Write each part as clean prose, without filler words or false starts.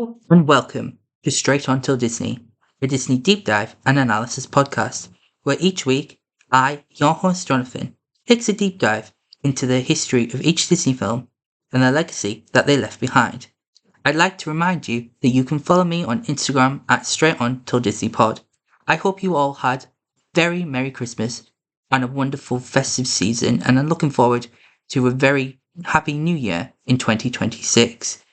And welcome to Straight On Till Disney, a Disney deep dive and analysis podcast, where each week I, your host Jonathan, takes a deep dive into the history of each Disney film and the legacy that they left behind. I'd like to remind you that you can follow me on Instagram at Straightontildisneypod. I hope you all had very Merry Christmas and a wonderful festive season, and I'm looking forward to a very happy new year in 2026.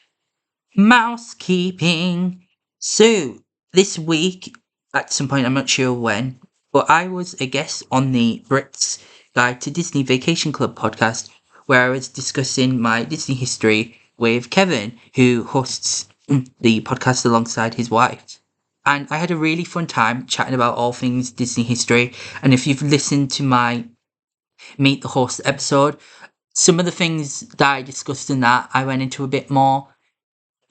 Mousekeeping. So, this week, at some point, I'm not sure when, but I was a guest on the Brits Guide to Disney Vacation Club podcast, where I was discussing my Disney history with Kevin, who hosts the podcast alongside his wife. And I had a really fun time chatting about all things Disney history. And if you've listened to my Meet the Host episode, some of the things that I discussed in that, I went into a bit more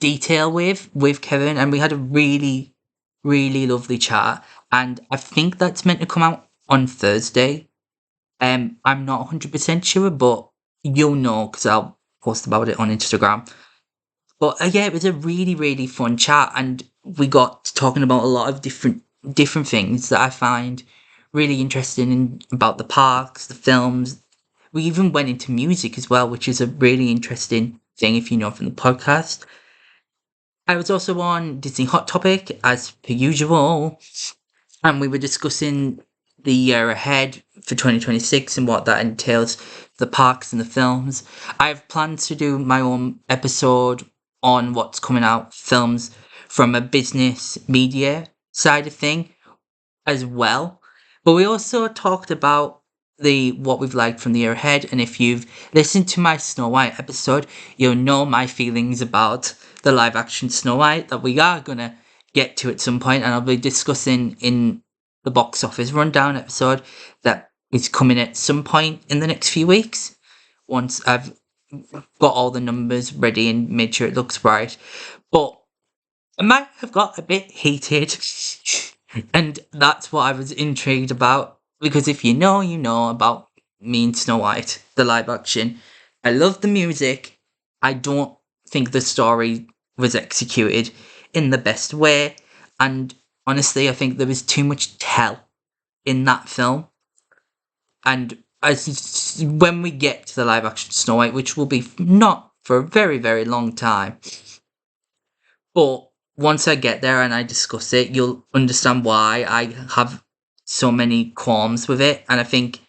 detail with Kevin, and we had a really lovely chat, and I think that's meant to come out on Thursday. I'm not 100% sure, but you'll know because I'll post about it on Instagram. But yeah, it was a really fun chat, and we got talking about a lot of different things that I find really interesting about the parks, the films. We even went into music as well, which is a really interesting thing if you know from the podcast. I was also on Disney Hot Topic, as per usual, and we were discussing the year ahead for 2026 and what that entails, the parks and the films. I have plans to do my own episode on what's coming out, films from a business media side of thing as well. But we also talked about what we've liked from the year ahead, and if you've listened to my Snow White episode, you'll know my feelings about the live action Snow White that we are gonna get to at some point, and I'll be discussing in the box office rundown episode that is coming at some point in the next few weeks once I've got all the numbers ready and made sure it looks right. But I might have got a bit heated and that's what I was intrigued about, because if you know about me and Snow White, the live action. I love the music. I don't think the story was executed in the best way, and honestly, I think there was too much tell in that film. And when we get to the live action Snow White, which will be not for a very long time, but once I get there and I discuss it, you'll understand why I have so many qualms with it. And I think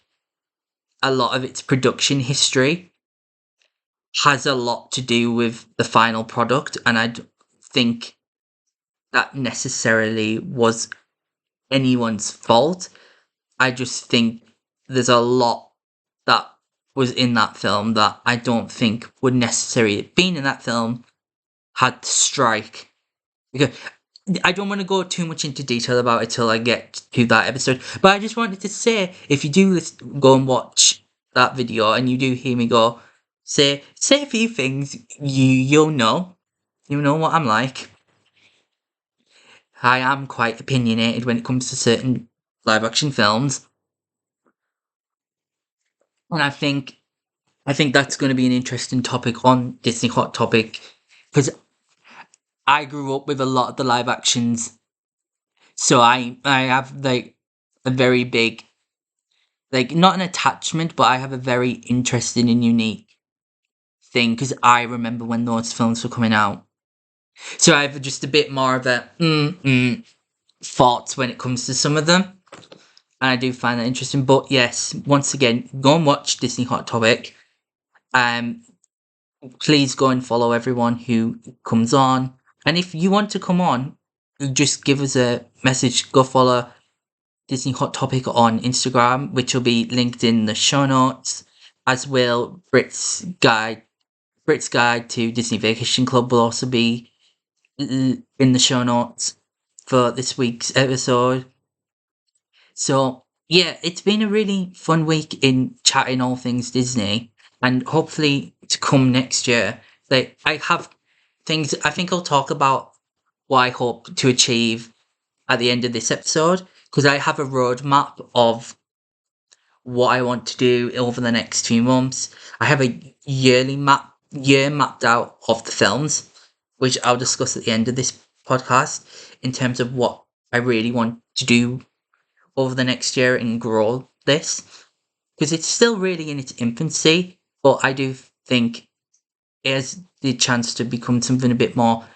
a lot of its production history has a lot to do with the final product. And I don't think that necessarily was anyone's fault. I just think there's a lot that was in that film that I don't think would necessarily have been in that film had to strike. Because I don't want to go too much into detail about it till I get to that episode, but I just wanted to say, if you do go and watch that video and you do hear me go, say a few things, you'll know what I'm like. I am quite opinionated when it comes to certain live action films, and I think that's going to be an interesting topic on Disney Hot Topic, because I grew up with a lot of the live actions, so I have like a very big, like, not an attachment, but I have a very interesting and unique thing because I remember when those films were coming out. So I have just a bit more of a thoughts when it comes to some of them, and I do find that interesting. But yes, once again, go and watch Disney Hot Topic. Please go and follow everyone who comes on. And if you want to come on, just give us a message. Go follow Disney Hot Topic on Instagram, which will be linked in the show notes, as will Brit's Guide to Disney Vacation Club will also be in the show notes for this week's episode. So yeah, it's been a really fun week in chatting all things Disney, and hopefully to come next year, like, I have things I think I'll talk about what I hope to achieve at the end of this episode, because I have a roadmap of what I want to do over the next few months. I have a year mapped out of the films, which I'll discuss at the end of this podcast in terms of what I really want to do over the next year and grow this, because it's still really in its infancy, but I do think it has the chance to become something a bit more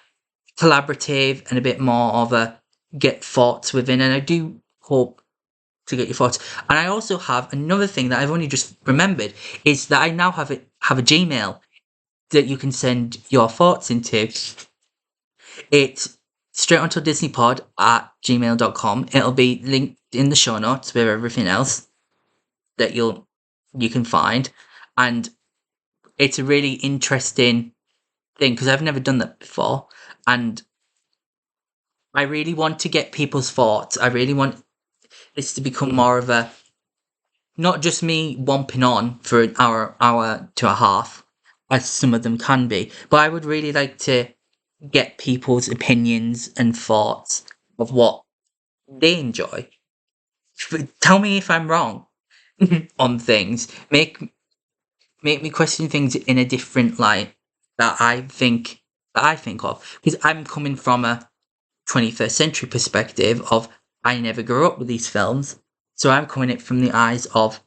collaborative and a bit more of a get thoughts within, and I do hope to get your thoughts. And I also have another thing that I've only just remembered, is that I now have a Gmail that you can send your thoughts into. It's straightontildisneypod at gmail.com. It'll be linked in the show notes with everything else that you can find. And it's a really interesting thing because I've never done that before. And I really want to get people's thoughts. I really want this to become more of a, not just me womping on for an hour to a half, as some of them can be, but I would really like to get people's opinions and thoughts of what they enjoy. Tell me if I'm wrong on things. Make me question things in a different light that I think of, because I'm coming from a 21st century perspective of I never grew up with these films, so I'm coming at it from the eyes of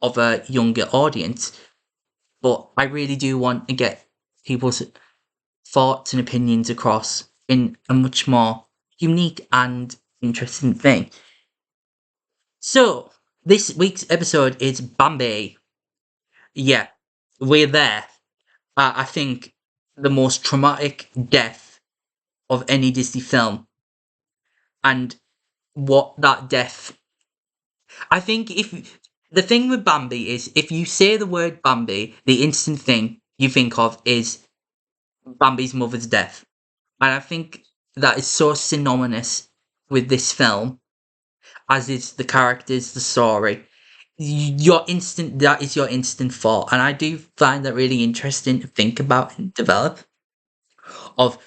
a younger audience. But I really do want to get people's thoughts and opinions across in a much more unique and interesting thing. So, this week's episode is Bambi. Yeah, we're there. I think the most traumatic death of any Disney film. And what that death... I think if... The thing with Bambi is, if you say the word Bambi, the instant thing you think of is Bambi's mother's death. And I think that is so synonymous with this film, as is the characters, the story. That is your instant thought. And I do find that really interesting to think about and develop. Of,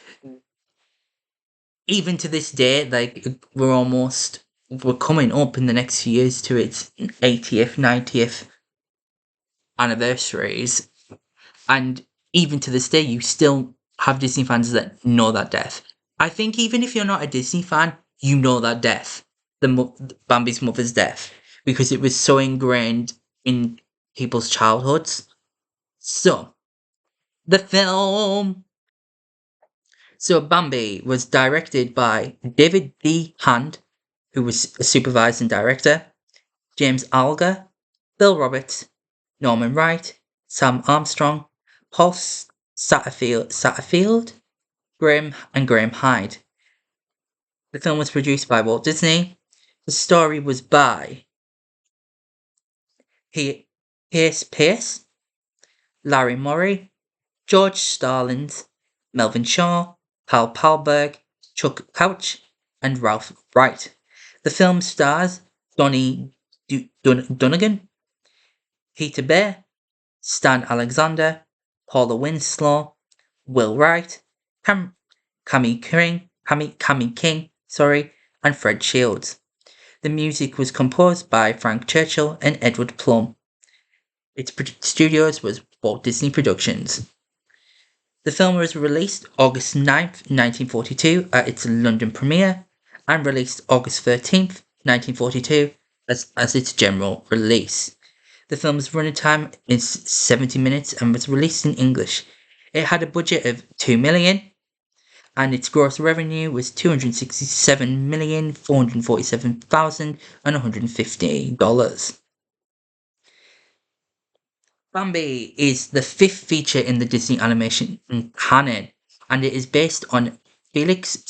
even to this day, like, we're coming up in the next few years to its 80th, 90th anniversaries. And even to this day, you still have Disney fans that know that death. I think even if you're not a Disney fan, you know that death, Bambi's mother's death, because it was so ingrained in people's childhoods. So, the film. So, Bambi was directed by David D. Hand, who was a supervising director, James Alger, Bill Roberts, Norman Wright, Sam Armstrong, Paul Satterfield, Graham Hyde. The film was produced by Walt Disney. The story was by Pierce, Larry Morey, George Starlins, Melvin Shaw, Hal Palberg, Chuck Couch, and Ralph Wright. The film stars Donnie Donegan, Peter Bear, Stan Alexander, Paula Winslow, Will Wright, Cami King, and Fred Shields. The music was composed by Frank Churchill and Edward Plum. Its studios was Walt Disney Productions. The film was released August 9th, 1942 at its London premiere, and released August 13th, 1942 as its general release. The film's running time is 70 minutes and was released in English. It had a budget of $2 million, and its gross revenue was $267,447,150. Bambi is the fifth feature in the Disney animation canon, and it is based on Felix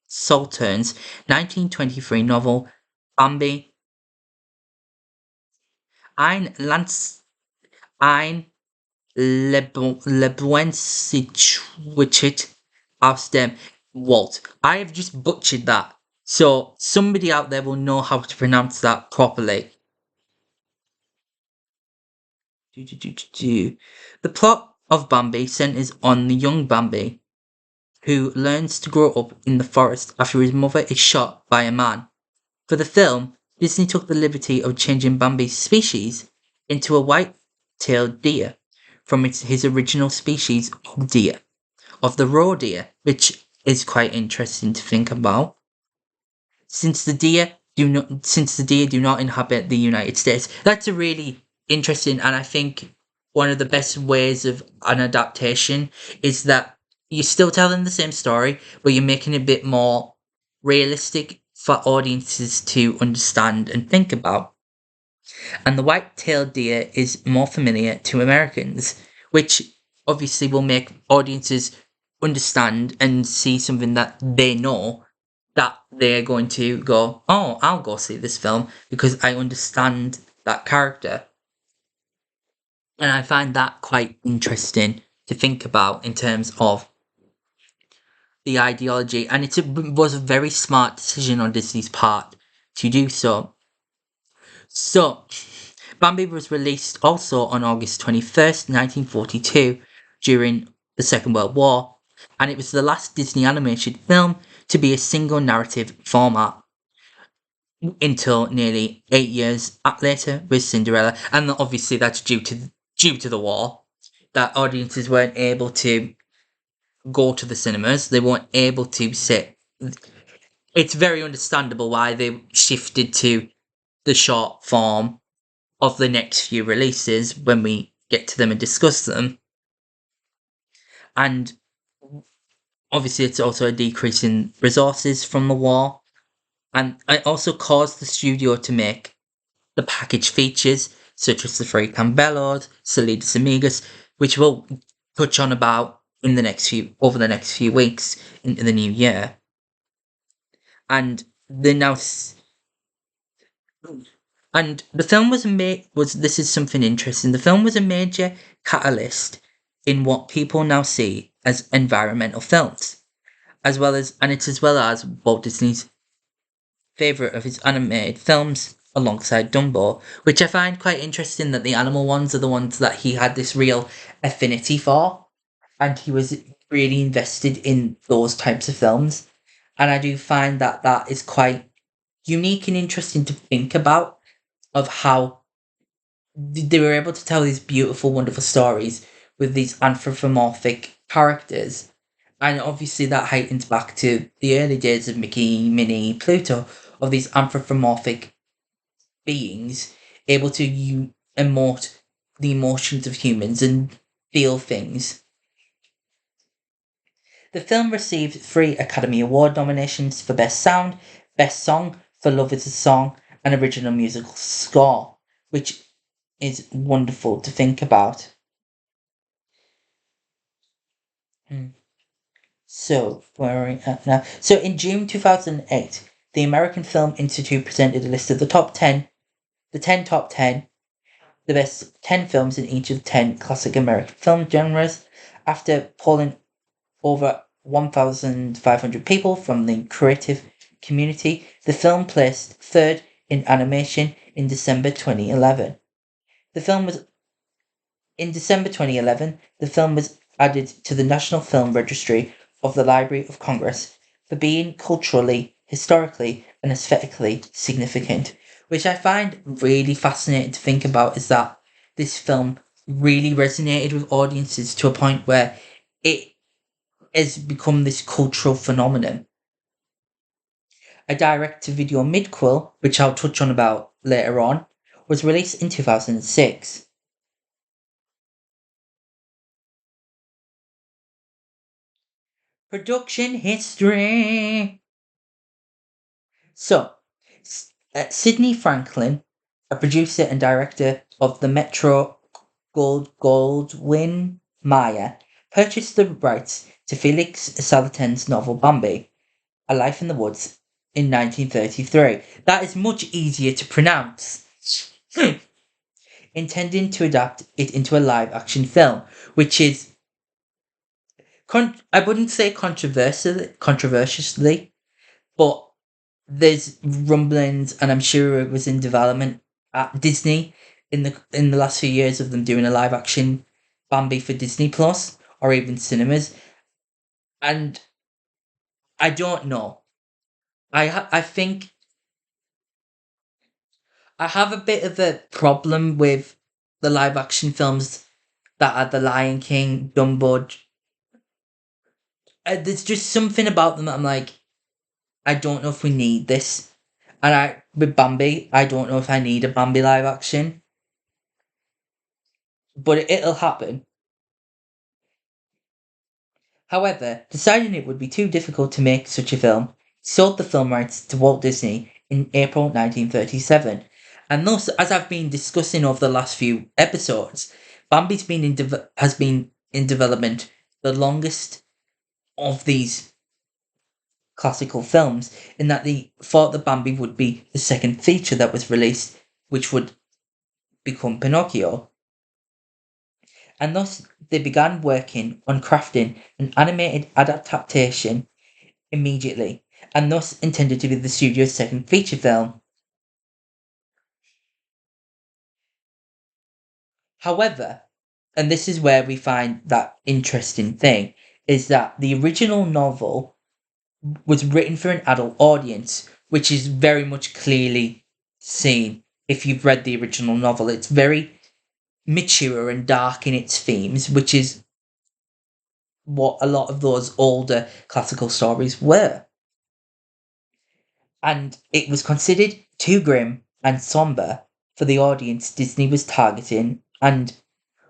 Saltern's 1923 novel Bambi. Ein Lebenswitschit aus dem Wald. I have just butchered that, so somebody out there will know how to pronounce that properly. The plot of Bambi centers on the young Bambi, who learns to grow up in the forest after his mother is shot by a man. For the film, Disney took the liberty of changing Bambi's species into a white-tailed deer from his original species of deer, of the roe deer, which is quite interesting to think about. Since the deer do not inhabit the United States, that's a really interesting, and I think one of the best ways of an adaptation is that you're still telling the same story, but you're making it a bit more realistic for audiences to understand and think about. And the white-tailed deer is more familiar to Americans, which obviously will make audiences understand and see something that they know, that they're going to go, oh, I'll go see this film because I understand that character. And I find that quite interesting to think about in terms of the ideology. And was a very smart decision on Disney's part to do so. So, Bambi was released also on August 21st, 1942, during the Second World War, and it was the last Disney animation film to be a single narrative format until nearly 8 years later with Cinderella, and obviously that's due to the war, that audiences weren't able to go to the cinemas, they weren't able to sit. It's very understandable why they shifted to the short form of the next few releases when we get to them and discuss them. And obviously, it's also a decrease in resources from the war. And it also caused the studio to make the package features, such as the Free Campbellos, Salidas Amigas, which we'll touch on about over the next few weeks into the new year. And they now And the film this is something interesting. The film was a major catalyst in what people now see as environmental films, as well as Walt Disney's favorite of his animated films alongside Dumbo, which I find quite interesting that the animal ones are the ones that he had this real affinity for, and he was really invested in those types of films. And I do find that that is quite unique and interesting to think about, of how they were able to tell these beautiful, wonderful stories with these anthropomorphic characters. And obviously, that heightens back to the early days of Mickey, Minnie, Pluto, of these anthropomorphic beings able to emote the emotions of humans and feel things. The film received 3 Academy Award nominations for Best Sound, Best Song for Love Is a Song, and Original Musical Score, which is wonderful to think about. So, where are we at now? So, in June 2008, the American Film Institute presented a list of the 10 top 10, the best 10 films in each of the 10 classic American film genres. After polling over 1,500 people from the creative community, the film placed third in animation in December 2011. In December 2011, the film was added to the National Film Registry of the Library of Congress for being culturally, historically, and aesthetically significant, which I find really fascinating to think about, is that this film really resonated with audiences to a point where it has become this cultural phenomenon. A direct-to-video midquel, which I'll touch on about later on, was released in 2006. Production history. So, Sidney Franklin, a producer and director of the Metro Goldwyn Mayer, purchased the rights to Felix Salten's novel Bambi, A Life in the Woods, in 1933. That is much easier to pronounce. Intending to adapt it into a live-action film, which is, I wouldn't say controversially, but there's rumblings, and I'm sure it was in development at Disney in the last few years, of them doing a live action Bambi for Disney Plus or even cinemas. And I don't know. I think I have a bit of a problem with the live action films that are The Lion King, Dumbo, there's just something about them that I'm like, I don't know if we need this. And with Bambi, I don't know if I need a Bambi live action, but it'll happen. However, deciding it would be too difficult to make such a film, he sold the film rights to Walt Disney in April 1937. And thus, as I've been discussing over the last few episodes, Bambi's been has been in development the longest of these classical films, in that they thought that Bambi would be the second feature that was released, which would become Pinocchio. And thus they began working on crafting an animated adaptation immediately, and thus intended to be the studio's second feature film. However, and this is where we find that interesting thing, is that the original novel was written for an adult audience, which is very much clearly seen if you've read the original novel. It's very mature and dark in its themes, which is what a lot of those older classical stories were. And it was considered too grim and somber for the audience Disney was targeting, and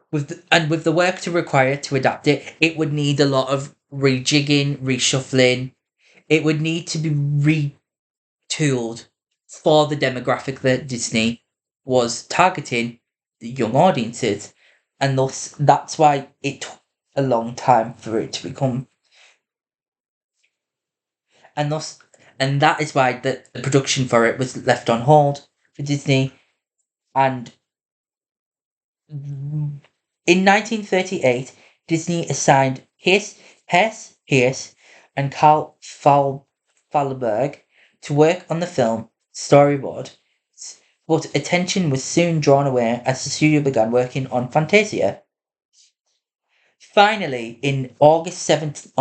with the work to require to adapt it, it would need a lot of rejigging, reshuffling. It would need to be retooled for the demographic that Disney was targeting, the young audiences, and thus that's why it took a long time for it to become, and thus and that is why the production for it was left on hold for Disney. And in 1938, Disney assigned Hess and Carl Falberg to work on the film storyboard, but attention was soon drawn away as the studio began working on Fantasia. Finally, on August 17th,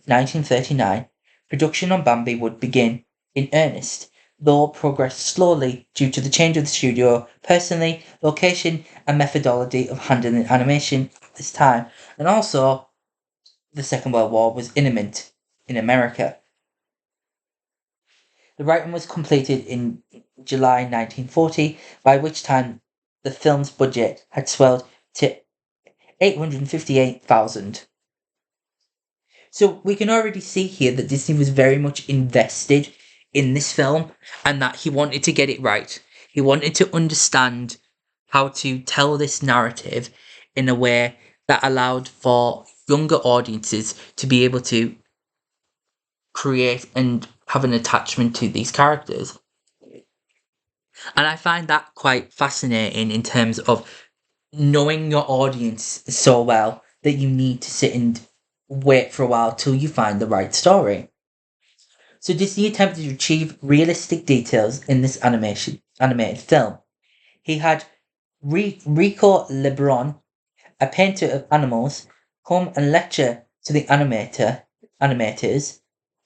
1939, production on Bambi would begin in earnest, though progressed slowly due to the change of the studio, personally, location, and methodology of handling animation at this time, and also the Second World War was imminent in America. The writing was completed in July 1940, by which time the film's budget had swelled to 858,000. So we can already see here that Disney was very much invested in this film, and that he wanted to get it right. He wanted to understand how to tell this narrative in a way that allowed for younger audiences to be able to create and have an attachment to these characters. And I find that quite fascinating in terms of knowing your audience so well that you need to sit and wait for a while till you find the right story. So Disney attempted to achieve realistic details in this animated film. He had Rico Lebron, a painter of animals, come and lecture to the animators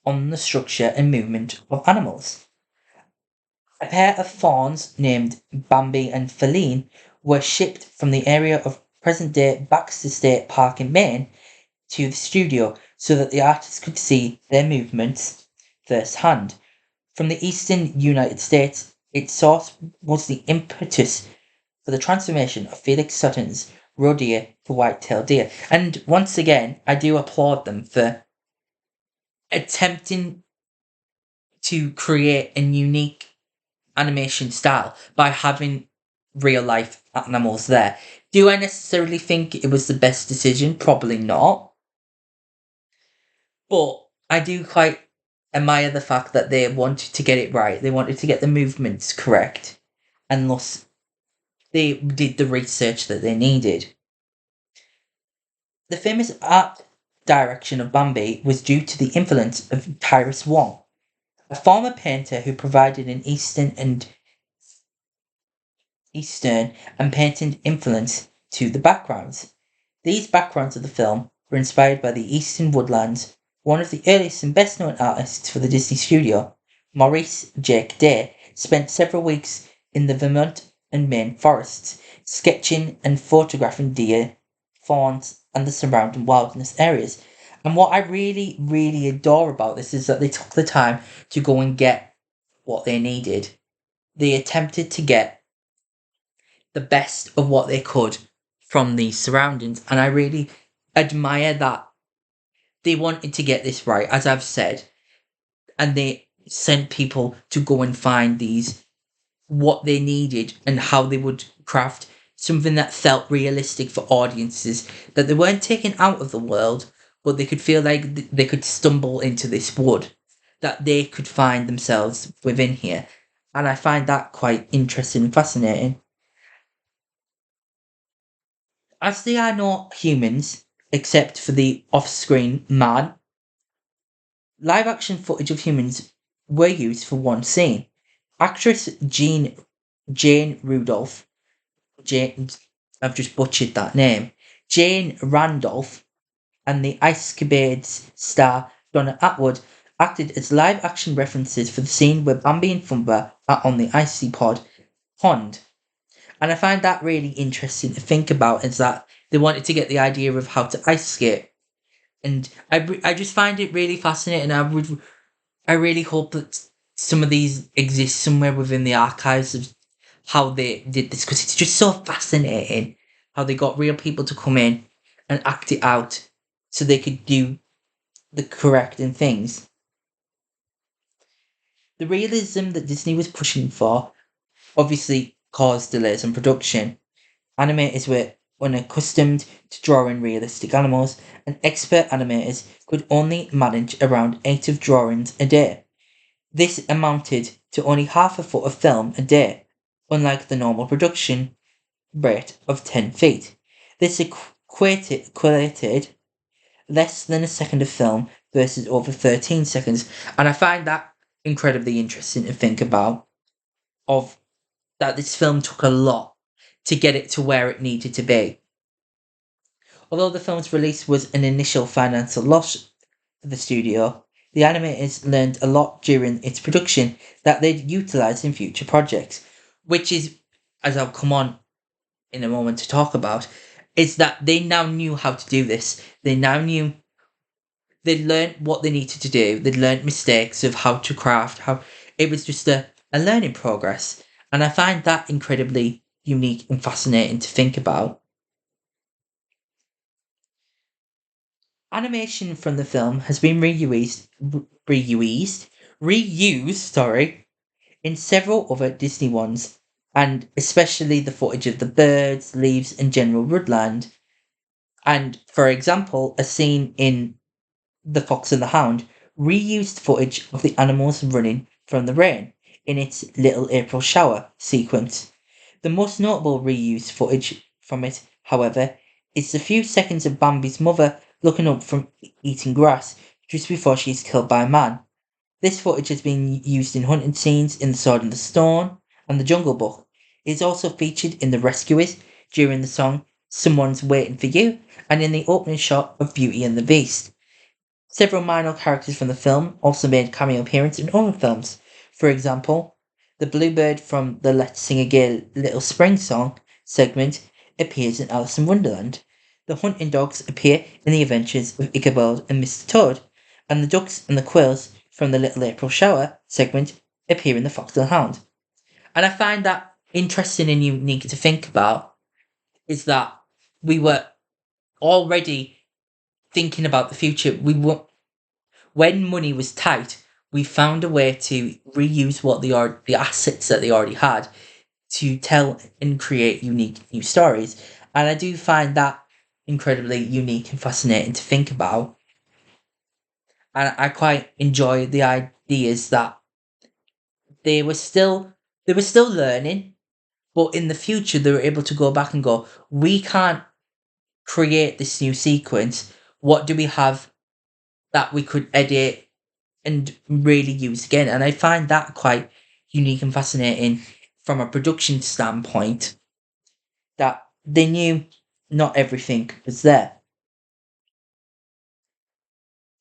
on the structure and movement of animals. A pair of fawns named Bambi and Feline were shipped from the area of present-day Baxter State Park in Maine to the studio so that the artists could see their movements firsthand. From the eastern United States, its source was the impetus for the transformation of Felix Sutton's roe deer for white-tailed deer. And once again, I do applaud them for attempting to create a unique animation style by having real life animals there. Do I necessarily think it was the best decision? Probably not. But I do quite admire the fact that they wanted to get it right. They wanted to get the movements correct, and thus they did the research that they needed. The famous art direction of Bambi was due to the influence of Tyrus Wong, a former painter who provided an Eastern and painted influence to the backgrounds. These backgrounds of the film were inspired by the Eastern woodlands. One of the earliest and best known artists for the Disney studio, Maurice Jake Day, spent several weeks in the Vermont and Maine forests, sketching and photographing deer, fawns, and the surrounding wilderness areas. And what I really, really adore about this is that they took the time to go and get what they needed. They attempted to get the best of what they could from these surroundings. And I really admire that they wanted to get this right, as I've said, and they sent people to go and find these what they needed and how they would craft something that felt realistic for audiences, that they weren't taken out of the world, but they could feel like they could stumble into this wood, that they could find themselves within here. And I find that quite interesting and fascinating. As they are not humans, except for the off screen man, live action footage of humans were used for one scene. Actress Jane Rudolph, Jane, I've just butchered that name, Jane Randolph, and the Ice Capades star Donna Atwood acted as live action references for the scene where Bambi and Thumper are on the icy pond. And I find that really interesting to think about, is that they wanted to get the idea of how to ice skate. And I just find it really fascinating. I really hope that some of these exist somewhere within the archives of how they did this, because it's just so fascinating how they got real people to come in and act it out so they could do the correcting things. The realism that Disney was pushing for obviously caused delays in production. Animators were unaccustomed to drawing realistic animals, and expert animators could only manage around 8 of drawings a day. This amounted to only half a foot of film a day, unlike the normal production rate of 10 feet. This equated less than a second of film versus over 13 seconds, and I find that incredibly interesting to think about, of that this film took a lot to get it to where it needed to be. Although the film's release was an initial financial loss for the studio, the animators learned a lot during its production that they'd utilise in future projects, which is, as I'll come on in a moment to talk about, is that they now knew how to do this. They now knew, they'd learned what they needed to do, they'd learned mistakes of how to craft, how it was just a learning progress. And I find that incredibly unique and fascinating to think about. Animation from the film has been reused, sorry, in several other Disney ones, and especially the footage of the birds, leaves, and general woodland. And for example, a scene in The Fox and the Hound reused footage of the animals running from the rain in its Little April Shower sequence. The most notable reused footage from it, however, is the few seconds of Bambi's mother looking up from eating grass just before she is killed by a man. This footage has been used in hunting scenes in The Sword and the Stone and The Jungle Book. It is also featured in The Rescuers during the song Someone's Waiting for You and in the opening shot of Beauty and the Beast. Several minor characters from the film also made cameo appearances in other films. For example, the bluebird from the Let's Sing a Gay Little Spring song segment appears in Alice in Wonderland. The hunting dogs appear in the adventures of Ichabod and Mr. Toad, and the ducks and the quills from the Little April Shower segment appear in The Fox and the Hound. And I find that interesting and unique to think about, is that we were already thinking about the future. When money was tight, we found a way to reuse the assets that they already had to tell and create unique new stories. And I do find that incredibly unique and fascinating to think about. And I quite enjoy the ideas that they were still learning, but in the future they were able to go back and go, we can't create this new sequence. What do we have that we could edit and really use again? And I find that quite unique and fascinating from a production standpoint, that they knew not everything was there.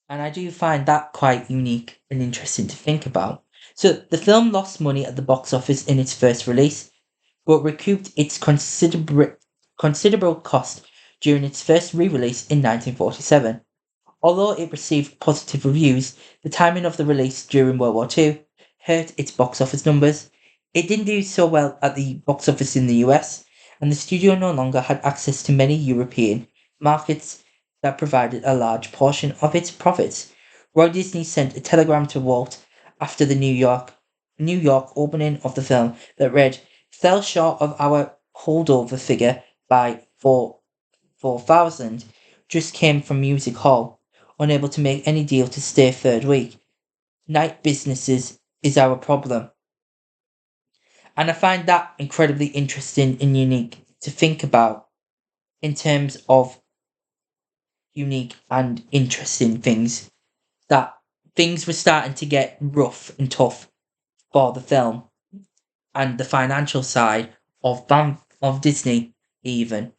And I do find that quite unique and interesting to think about. So the film lost money at the box office in its first release, but recouped its considerable cost during its first re-release in 1947. Although it received positive reviews, the timing of the release during World War II hurt its box office numbers. It didn't do so well at the box office in the US, and the studio no longer had access to many European markets that provided a large portion of its profits. Walt Disney sent a telegram to Walt after the New York opening of the film that read, "Fell short of our holdover figure by 4,000. Just came from music hall. Unable to make any deal to stay third week. Night businesses is our problem." And I find that incredibly interesting and unique to think about in terms of unique and interesting things. That things were starting to get rough and tough for the film and the financial side of Disney even.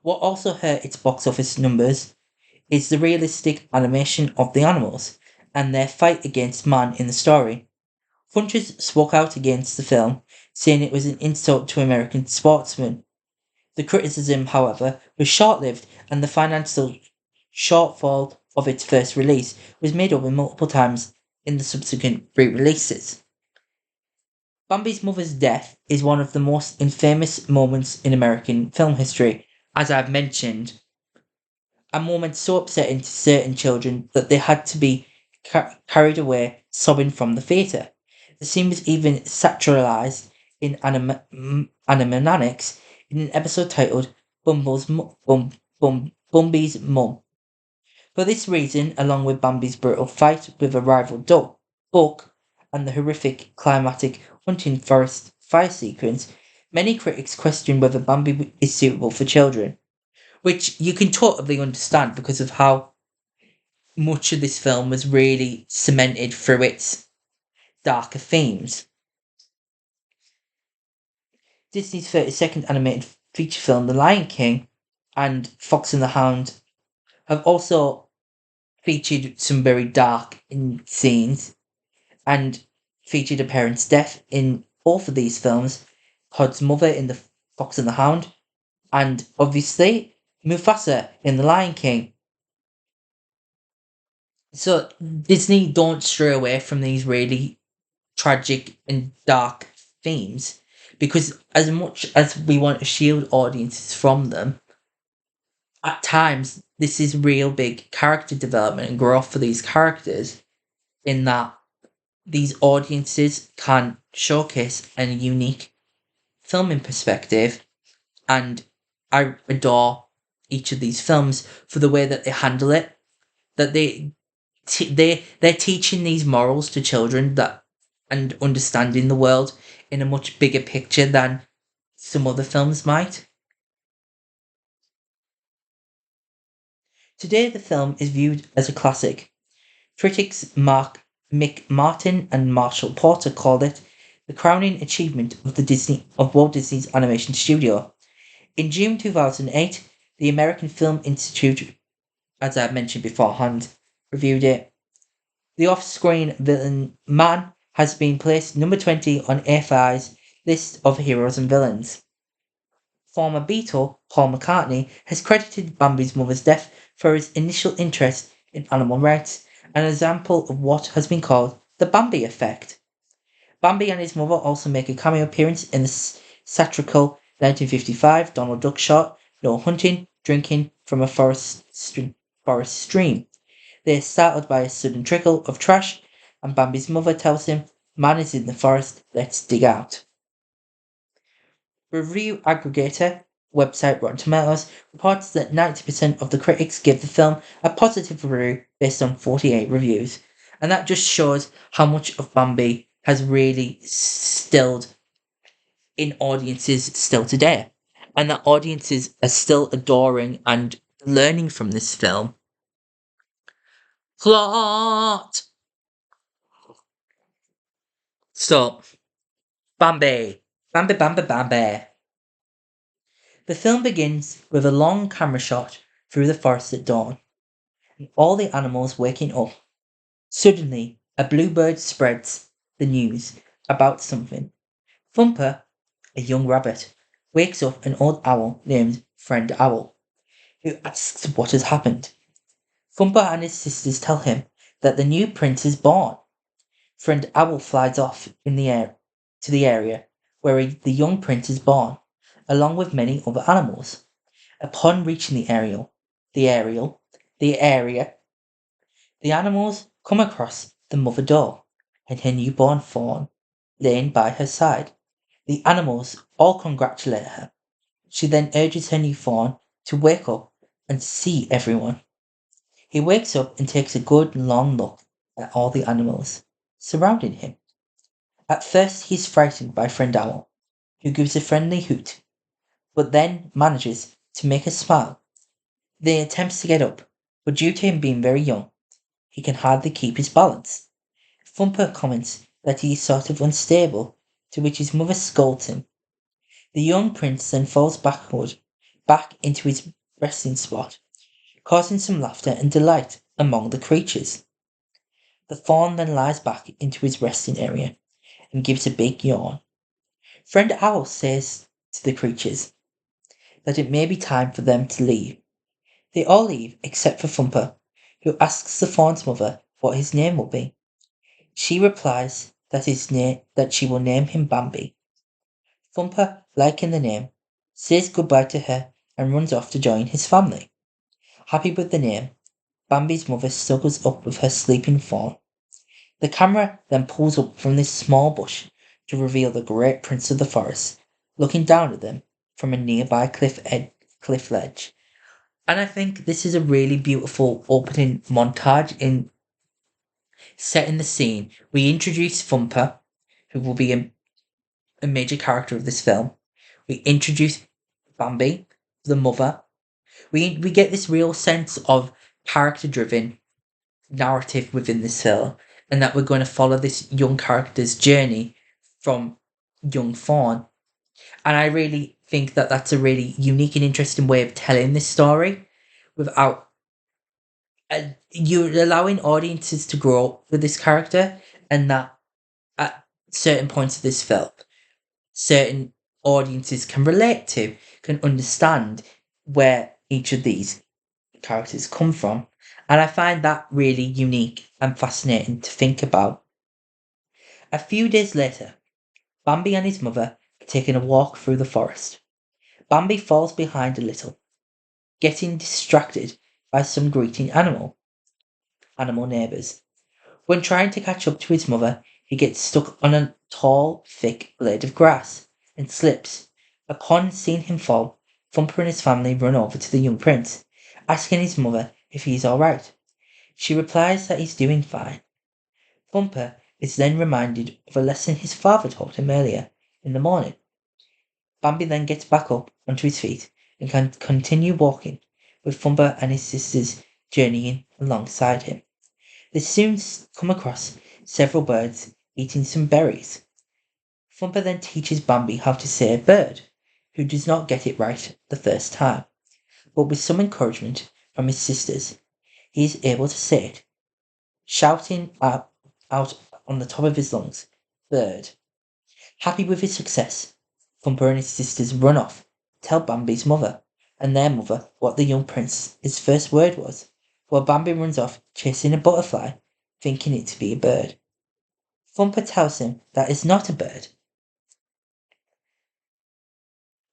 What also hurt its box office numbers is the realistic animation of the animals and their fight against man in the story. Funches spoke out against the film, saying it was an insult to American sportsmen. The criticism, however, was short-lived, and the financial shortfall of its first release was made up in multiple times in the subsequent re-releases. Bambi's mother's death is one of the most infamous moments in American film history, as I've mentioned, a moment so upsetting to certain children that they had to be carried away sobbing from the theatre. The scene was even satirized in animaniacs in an episode titled Bumby's Mum. For this reason, along with Bambi's brutal fight with a rival buck and the horrific climatic hunting forest fire sequence, many critics question whether Bambi is suitable for children, which you can totally understand because of how much of this film was really cemented through its darker themes. Disney's 32nd animated feature film, The Lion King, and Fox and the Hound have also featured some very dark scenes and featured a parent's death in both of these films. Todd's mother in The Fox and the Hound, and obviously Mufasa in The Lion King. So Disney don't stray away from these really tragic and dark themes because as much as we want to shield audiences from them, at times this is real big character development and growth for these characters in that these audiences can showcase a unique filming perspective, and I adore each of these films for the way that they handle it, that they're teaching these morals to children that and understanding the world in a much bigger picture than some other films might. Today the film is viewed as a classic. Critics Mick Martin and Marshall Porter called it the crowning achievement of Walt Disney's animation studio. In June 2008, the American Film Institute, as I mentioned beforehand, reviewed it. The off-screen villain Man has been placed number 20 on AFI's list of heroes and villains. Former Beatle Paul McCartney has credited Bambi's mother's death for his initial interest in animal rights, an example of what has been called the Bambi effect. Bambi and his mother also make a cameo appearance in the satirical 1955 Donald Duck short No Hunting, Drinking from a Forest Stream. They are startled by a sudden trickle of trash, and Bambi's mother tells him, "Man is in the forest, let's dig out." Review aggregator website Rotten Tomatoes reports that 90% of the critics give the film a positive review based on 48 reviews. And that just shows how much of Bambi has really stilled in audiences still today. And that audiences are still adoring and learning from this film. Plot! So, Bambi. Bambi, Bambi, Bambi. The film begins with a long camera shot through the forest at dawn, and all the animals waking up. Suddenly, a bluebird spreads the news about something. Thumper, a young rabbit, wakes up an old owl named Friend Owl. who asks what has happened. Thumper and his sisters tell him that the new prince is born. Friend Owl flies off in the air to the area where the young prince is born, along with many other animals. Upon reaching the area, the animals come across the mother doe and her newborn fawn laying by her side. The animals all congratulate her. She then urges her new fawn to wake up and see everyone. He wakes up and takes a good long look at all the animals surrounding him. At first he is frightened by Friend Owl, who gives a friendly hoot, but then manages to make her smile. They attempts to get up, but due to him being very young, he can hardly keep his balance. Thumper comments that he is sort of unstable, to which his mother scolds him. The young prince then falls back into his resting spot, causing some laughter and delight among the creatures. The fawn then lies back into his resting area and gives a big yawn. Friend Owl says to the creatures that it may be time for them to leave. They all leave except for Thumper, who asks the fawn's mother what his name will be. She replies that she will name him Bambi. Thumper, liking the name, says goodbye to her and runs off to join his family. Happy with the name, Bambi's mother snuggles up with her sleeping fawn. The camera then pulls up from this small bush to reveal the great prince of the forest, looking down at them from a nearby cliff ledge. And I think this is a really beautiful opening montage in setting the scene. We introduce Thumper, who will be a major character of this film. We introduce Bambi, the mother. We get this real sense of character-driven narrative within this film, and that we're going to follow this young character's journey from young fawn. And I really think that that's a really unique and interesting way of telling this story without you're allowing audiences to grow up with this character, and that at certain points of this film, certain audiences can relate to, can understand where each of these characters come from. And I find that really unique and fascinating to think about. A few days later, Bambi and his mother are taking a walk through the forest. Bambi falls behind a little, getting distracted by some greeting animal neighbours. When trying to catch up to his mother, he gets stuck on a tall, thick blade of grass and slips. Upon seeing him fall, Thumper and his family run over to the young prince, asking his mother if he is all right. She replies that he's doing fine. Thumper is then reminded of a lesson his father taught him earlier in the morning. Bambi then gets back up onto his feet and can continue walking, with Thumper and his sisters journeying alongside him. They soon come across several birds eating some berries. Thumper then teaches Bambi how to say bird, who does not get it right the first time, but with some encouragement from his sisters, he is able to say it, shouting out on the top of his lungs, bird. Happy with his success, Thumper and his sisters run off, tell Bambi's mother and their mother what the young prince's first word was, while Bambi runs off chasing a butterfly, thinking it to be a bird. Thumper tells him that it's not a bird,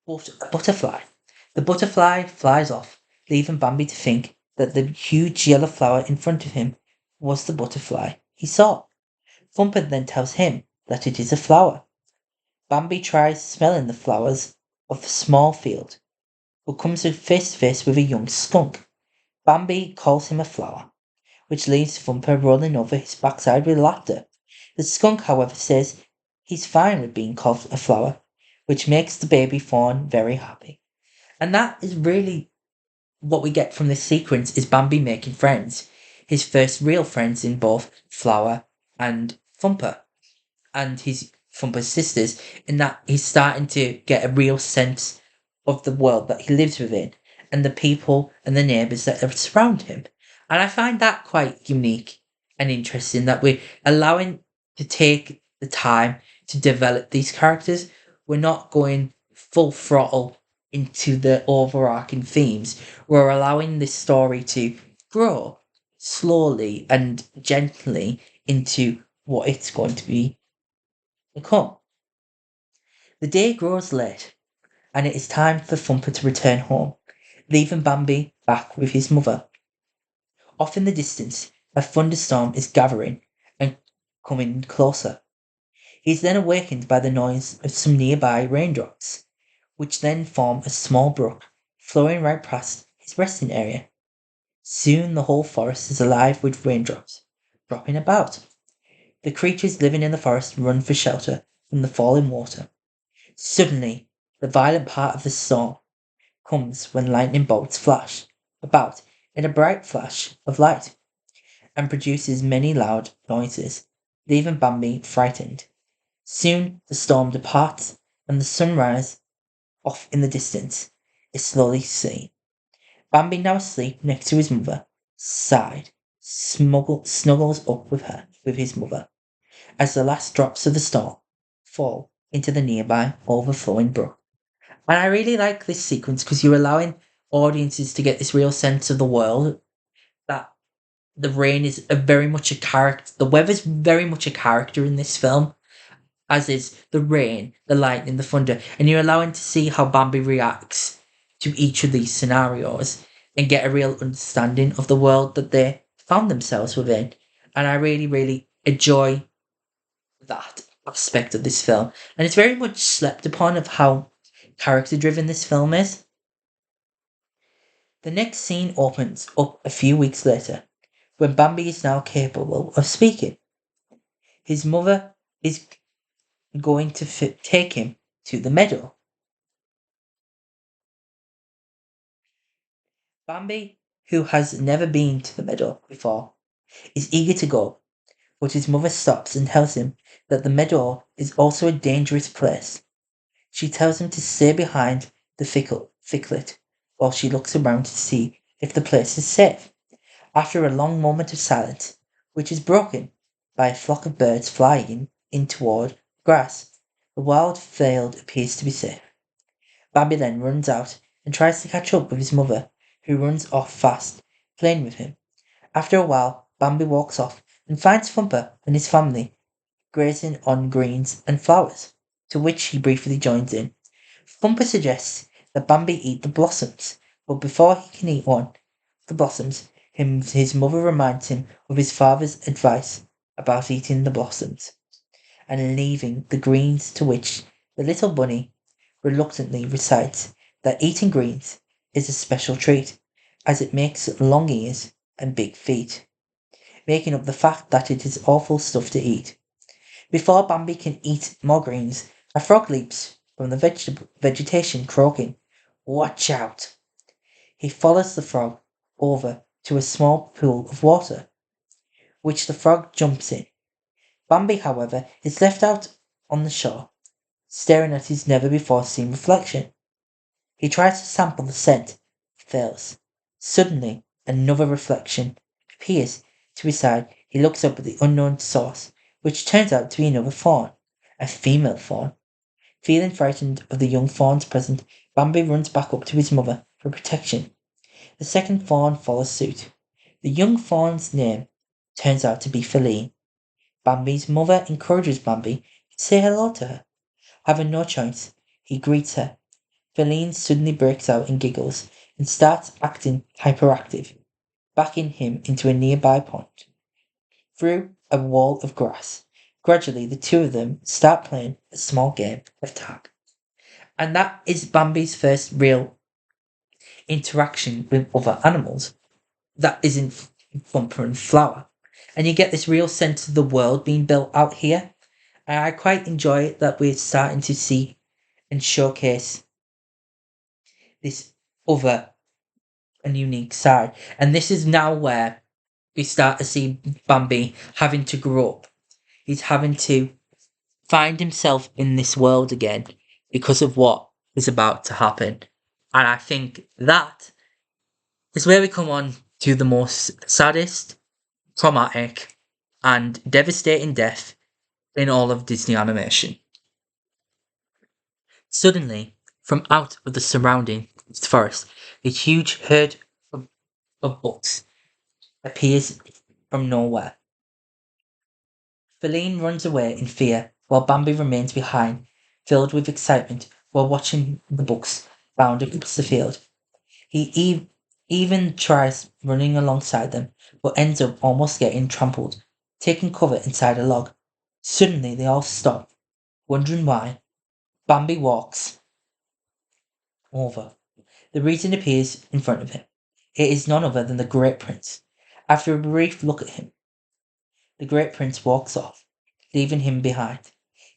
but a butterfly. The butterfly flies off, leaving Bambi to think that the huge yellow flower in front of him was the butterfly he saw. Thumper then tells him that it is a flower. Bambi tries smelling the flowers of a small field, but comes face to face with a young skunk. Bambi calls him a flower, which leaves Thumper rolling over his backside with laughter. The skunk, however, says he's fine with being called a flower, which makes the baby fawn very happy. And that is really what we get from this sequence, is Bambi making friends. His first real friends in both Flower and Thumper, and his Thumper's sisters, in that he's starting to get a real sense of the world that he lives within, and the people and the neighbours that surround him. And I find that quite unique and interesting, that we're allowing to take the time to develop these characters. We're not going full throttle into the overarching themes. We're allowing this story to grow slowly and gently into what it's going to become. The day grows late, and it is time for Thumper to return home, leaving Bambi back with his mother. Off in the distance, a thunderstorm is gathering and coming closer. He is then awakened by the noise of some nearby raindrops, which then form a small brook flowing right past his resting area. Soon the whole forest is alive with raindrops, dropping about. The creatures living in the forest run for shelter from the falling water. Suddenly, the violent part of the storm comes when lightning bolts flash about in a bright flash of light and produces many loud noises, leaving Bambi frightened. Soon the storm departs and the sunrise, off in the distance, is slowly seen. Bambi, now asleep next to his mother, sighed, snuggles up with his mother, as the last drops of the storm fall into the nearby overflowing brook. And I really like this sequence because you're allowing audiences to get this real sense of the world, that the rain is very much a character, the weather's very much a character in this film, as is the rain, the lightning, the thunder, and you're allowing to see how Bambi reacts to each of these scenarios and get a real understanding of the world that they found themselves within. And I really, really enjoy that aspect of this film. And it's very much slept upon of how character driven this film is. The next scene opens up a few weeks later, when Bambi is now capable of speaking. His mother is going to take him to the meadow. Bambi, who has never been to the meadow before, is eager to go, but his mother stops and tells him that the meadow is also a dangerous place. She tells him to stay behind the thicket while she looks around to see if the place is safe. After a long moment of silence, which is broken by a flock of birds flying in toward grass, the wild field appears to be safe. Bambi then runs out and tries to catch up with his mother, who runs off fast, playing with him. After a while, Bambi walks off and finds Thumper and his family grazing on greens and flowers, to which he briefly joins in. Thumper suggests that Bambi eat the blossoms, but before he can eat one of the blossoms, his mother reminds him of his father's advice about eating the blossoms and leaving the greens, to which the little bunny reluctantly recites that eating greens is a special treat, as it makes long ears and big feet, making up the fact that it is awful stuff to eat. Before Bambi can eat more greens, a frog leaps from the vegetation, croaking, "Watch out!" He follows the frog over to a small pool of water, which the frog jumps in. Bambi, however, is left out on the shore, staring at his never before seen reflection. He tries to sample the scent, fails. Suddenly, another reflection appears to his side. He looks up at the unknown source, which turns out to be another fawn, a female fawn. Feeling frightened of the young fawn's presence, Bambi runs back up to his mother for protection. The second fawn follows suit. The young fawn's name turns out to be Feline. Bambi's mother encourages Bambi to say hello to her. Having no choice, he greets her. Feline suddenly breaks out in giggles and starts acting hyperactive, backing him into a nearby pond through a wall of grass. Gradually, the two of them start playing a small game of tag. And that is Bambi's first real interaction with other animals. That isn't Thumper and Flower. And you get this real sense of the world being built out here. And I quite enjoy that we're starting to see and showcase this other and unique side. And this is now where we start to see Bambi having to grow up. He's having to find himself in this world again because of what is about to happen. And I think that is where we come on to the most saddest, traumatic, and devastating death in all of Disney animation. Suddenly, From out of the surrounding forest, a huge herd of, of bucks appears from nowhere. Feline runs away in fear, while Bambi remains behind, filled with excitement while watching the bucks bound across the field. He even tries running alongside them, but ends up almost getting trampled, taking cover inside a log. Suddenly they all stop, wondering why. Bambi walks over. The reason appears in front of him. It is none other than the Great Prince. After a brief look at him, the Great Prince walks off, leaving him behind.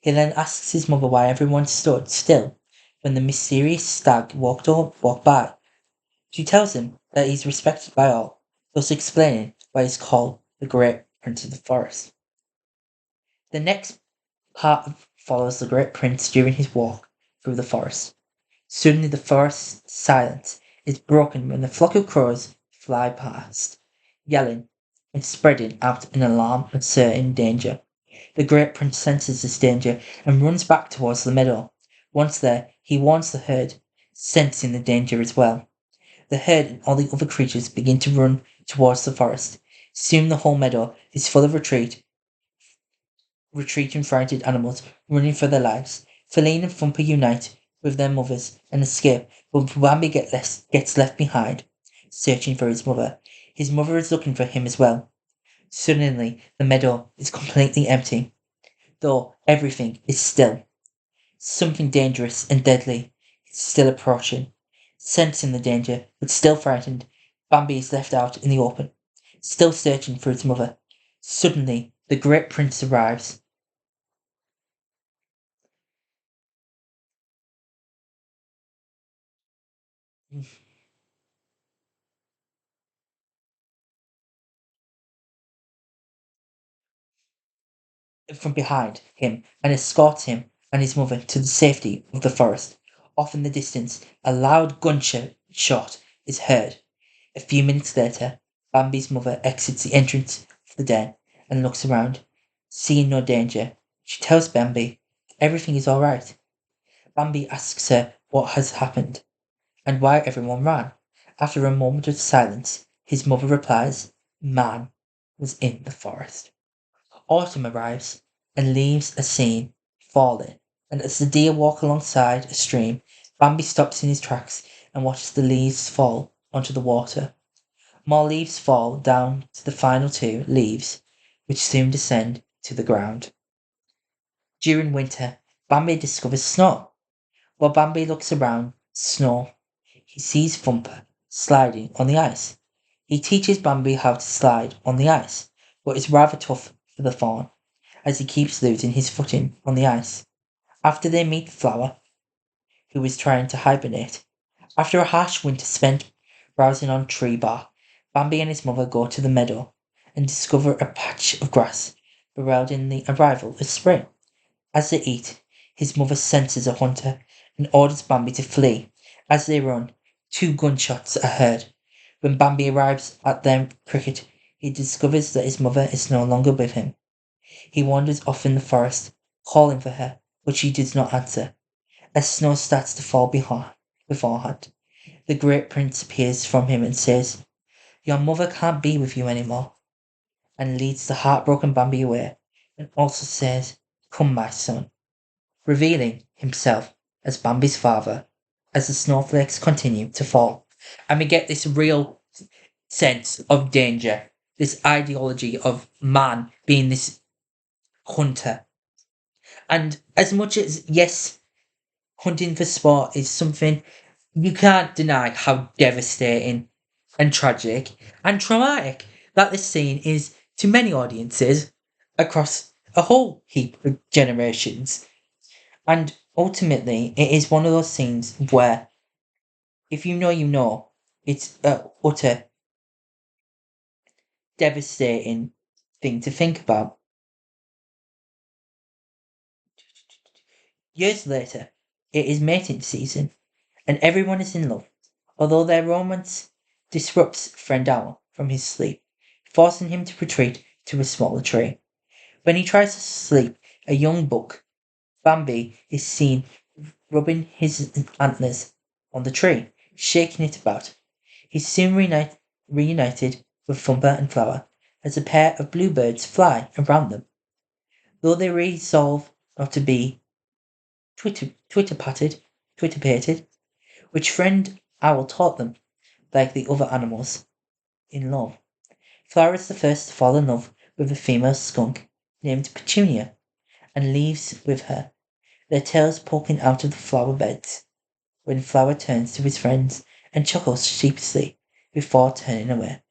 He then asks his mother why everyone stood still when the mysterious stag walked by. She tells him that he's respected by all, thus explaining why he's called the Great Prince of the Forest. The next part follows the Great Prince during his walk through the forest. Suddenly the forest silence is broken when a flock of crows fly past, yelling and spreading out in alarm of certain danger. The Great Prince senses this danger and runs back towards the meadow. Once there, he warns the herd, sensing the danger as well. The herd and all the other creatures begin to run towards the forest. Soon the whole meadow is full of retreating frightened animals running for their lives. Feline and Thumper unite with their mothers and escape, but Bambi gets left behind, searching for his mother. His mother is looking for him as well. Suddenly, the meadow is completely empty, though everything is still. Something dangerous and deadly is still approaching. Sensing the danger, but still frightened, Bambi is left out in the open, still searching for his mother. Suddenly, the Great Prince arrives. From behind him and escorts him and his mother to the safety of the forest. Off in the distance, a loud gunshot is heard. A few minutes later, Bambi's mother exits the entrance of the den and looks around. Seeing no danger, she tells Bambi everything is all right. Bambi asks her what has happened and why everyone ran. After a moment of silence, his mother replies, "Man was in the forest." Autumn arrives and leaves are seen falling, and as the deer walk alongside a stream, Bambi stops in his tracks and watches the leaves fall onto the water. More leaves fall down to the final two leaves, which soon descend to the ground. During winter, Bambi discovers snow. While Bambi looks around snow, he sees Thumper sliding on the ice. He teaches Bambi how to slide on the ice, but it's rather tough for the fawn, as he keeps losing his footing on the ice. After they meet Flower, who is trying to hibernate, after a harsh winter spent browsing on tree bark, Bambi and his mother go to the meadow and discover a patch of grass heralding the arrival of spring. As they eat, his mother senses a hunter and orders Bambi to flee. As they run, two gunshots are heard. When Bambi arrives at their cricket, he discovers that his mother is no longer with him. He wanders off in the forest, calling for her, but she does not answer. As snow starts to fall beforehand, the Great Prince appears from him and says, "Your mother can't be with you anymore," and leads the heartbroken Bambi away, and also says, "Come, my son," revealing himself as Bambi's father as the snowflakes continue to fall. And we get this real sense of danger, this ideology of man being this hunter. And as much as, yes, hunting for sport is something, you can't deny how devastating and tragic and traumatic that this scene is to many audiences across a whole heap of generations. And ultimately, it is one of those scenes where, if you know, you know, it's a utter devastating thing to think about. Years later, it is mating season, and everyone is in love, although their romance disrupts friend Owl from his sleep, forcing him to retreat to a smaller tree. When he tries to sleep, a young buck, Bambi, is seen rubbing his antlers on the tree, shaking it about. He's soon reunited with Thumper and Flower as a pair of bluebirds fly around them. Though they resolve not to be twitter-pated, which friend Owl taught them, like the other animals, in love. Flower is the first to fall in love with a female skunk named Petunia, and leaves with her, their tails poking out of the flower beds, when Flower turns to his friends and chuckles sheepishly before turning away.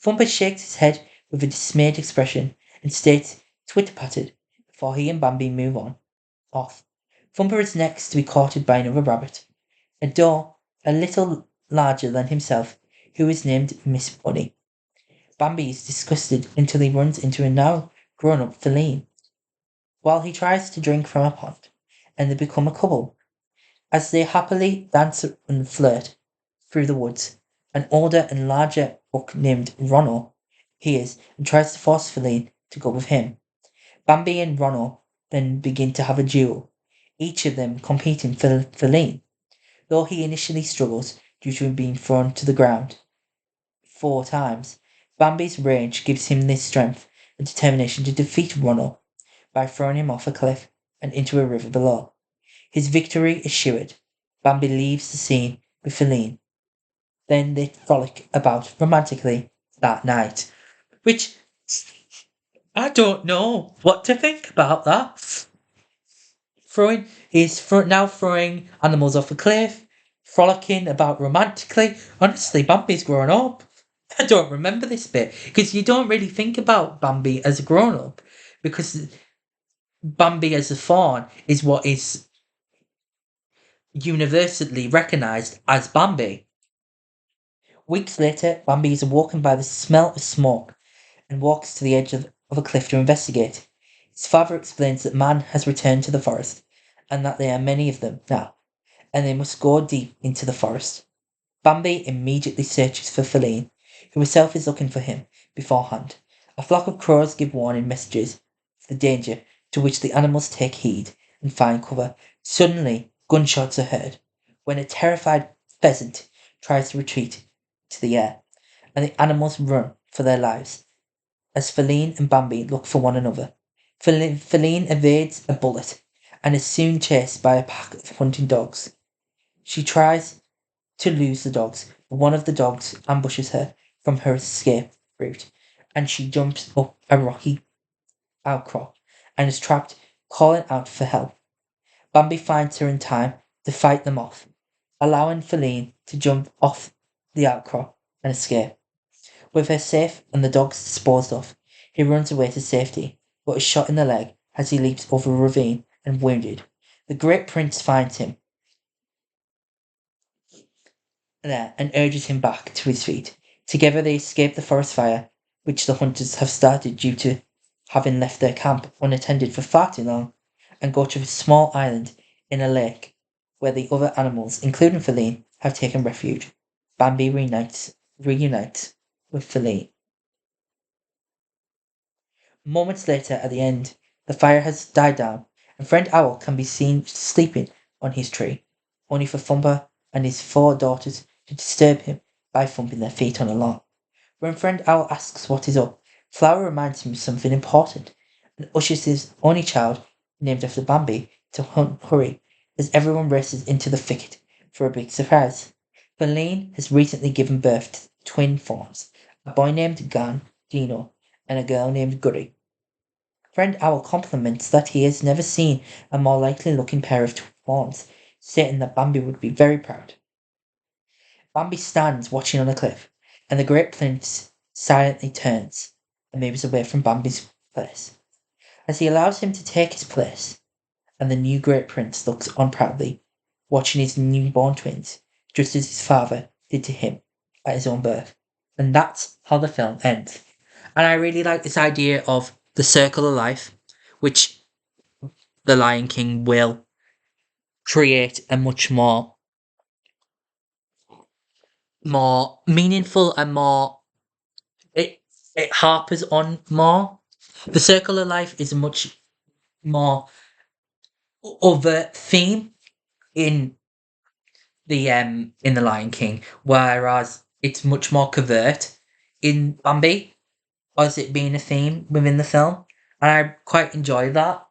Thumper shakes his head with a dismayed expression and states twitter-patted before he and Bambi move on, off. Thumper is next to be courted by another rabbit, a doe a little larger than himself, who is named Miss Bunny. Bambi is disgusted until he runs into a now grown-up feline, while he tries to drink from a pond, and they become a couple. As they happily dance and flirt through the woods, an older and larger buck named Ronno appears and tries to force Feline to go with him. Bambi and Ronno then begin to have a duel, each of them competing for Feline, though he initially struggles due to him being thrown to the ground 4 times. Bambi's rage gives him the strength and determination to defeat Ronno by throwing him off a cliff and into a river below. His victory assured, Bambi leaves the scene with Feline. Then they frolic about romantically that night. Which, I don't know what to think about that. Now throwing animals off a cliff, frolicking about romantically. Honestly, Bambi's grown up. I don't remember this bit because you don't really think about Bambi as a grown up because Bambi as a fawn is what is universally recognized as Bambi. Weeks later, Bambi is awoken by the smell of smoke and walks to the edge of a cliff to investigate. His father explains that man has returned to the forest and that there are many of them now, and they must go deep into the forest. Bambi immediately searches for Feline, who herself is looking for him beforehand. A flock of crows give warning messages of the danger, to which the animals take heed and find cover. Suddenly, gunshots are heard, when a terrified pheasant tries to retreat to the air, and the animals run for their lives as Feline and Bambi look for one another. Feline evades a bullet and is soon chased by a pack of hunting dogs. She tries to lose the dogs, but one of the dogs ambushes her from her escape route, and she jumps up a rocky outcrop and is trapped, calling out for help. Bambi finds her in time to fight them off, allowing Feline to jump off the outcrop and escape. With her safe and the dogs disposed of, he runs away to safety, but is shot in the leg as he leaps over a ravine and wounded. The Great Prince finds him there and urges him back to his feet. Together they escape the forest fire, which the hunters have started due to having left their camp unattended for far too long, and go to a small island in a lake where the other animals, including Feline, have taken refuge. Bambi reunites with Feline. Moments later, at the end, the fire has died down, and Friend Owl can be seen sleeping on his tree, only for Thumper and his 4 daughters to disturb him by thumping their feet on a log. When Friend Owl asks what is up, Flower reminds him of something important, and ushers his only child, named after Bambi, to hurry as everyone races into the thicket for a big surprise. Feline has recently given birth to twin fawns, a boy named Dino, and a girl named Gurry. Friend Owl compliments that he has never seen a more likely looking pair of fawns, stating that Bambi would be very proud. Bambi stands watching on a cliff, and the Great Prince silently turns and moves away from Bambi's place. As he allows him to take his place, and the new Great Prince looks on proudly, watching his newborn twins, just as his father did to him at his own birth. And that's how the film ends. And I really like this idea of the circle of life, which the Lion King will create a much more meaningful and more it it harpers on more. The circle of life is a much more overt theme in the Lion King, whereas it's much more covert in Bambi, as it being a theme within the film, and I quite enjoy that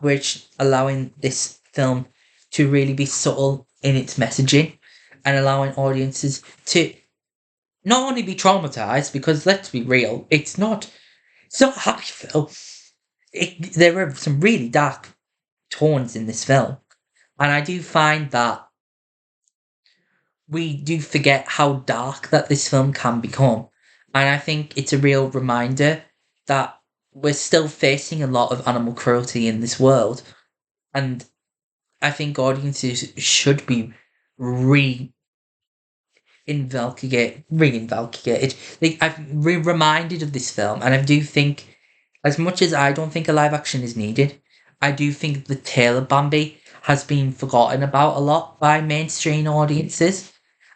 which allowing this film to really be subtle in its messaging and allowing audiences to not only be traumatized, because let's be real, it's not a happy film. There are some really dark tones in this film, and I do find that we do forget how dark that this film can become. And I think it's a real reminder that we're still facing a lot of animal cruelty in this world. And I think audiences should be re reinvulcated. Like, I've reminded of this film, and I do think, as much as I don't think a live action is needed, I do think the tale of Bambi has been forgotten about a lot by mainstream audiences,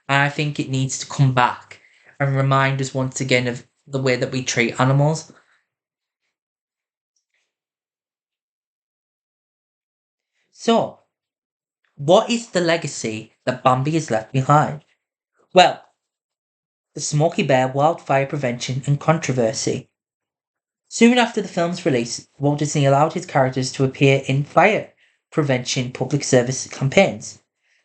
and I think it needs to come back and remind us once again of the way that we treat animals. So, what is the legacy that Bambi has left behind? Well, the Smokey Bear wildfire prevention and controversy. Soon after the film's release, Walt Disney allowed his characters to appear in fire prevention public service campaigns.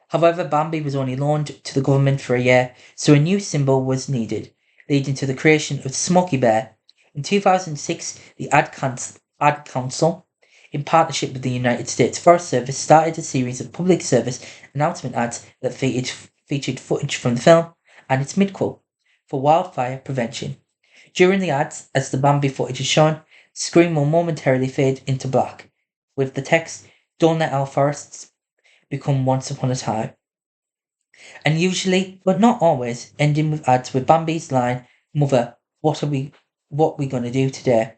However, Bambi was only loaned to the government for a year, so a new symbol was needed, leading to the creation of Smokey Bear. In 2006, the Ad Council, in partnership with the United States Forest Service, started a series of public service announcement ads that featured footage from the film and its midquote for wildfire prevention. During the ads, as the Bambi footage is shown, the screen will momentarily fade into black, with the text, "Don't let our forests become once upon a time." And usually, but not always, ending with ads with Bambi's line, "Mother, what we gonna do today?"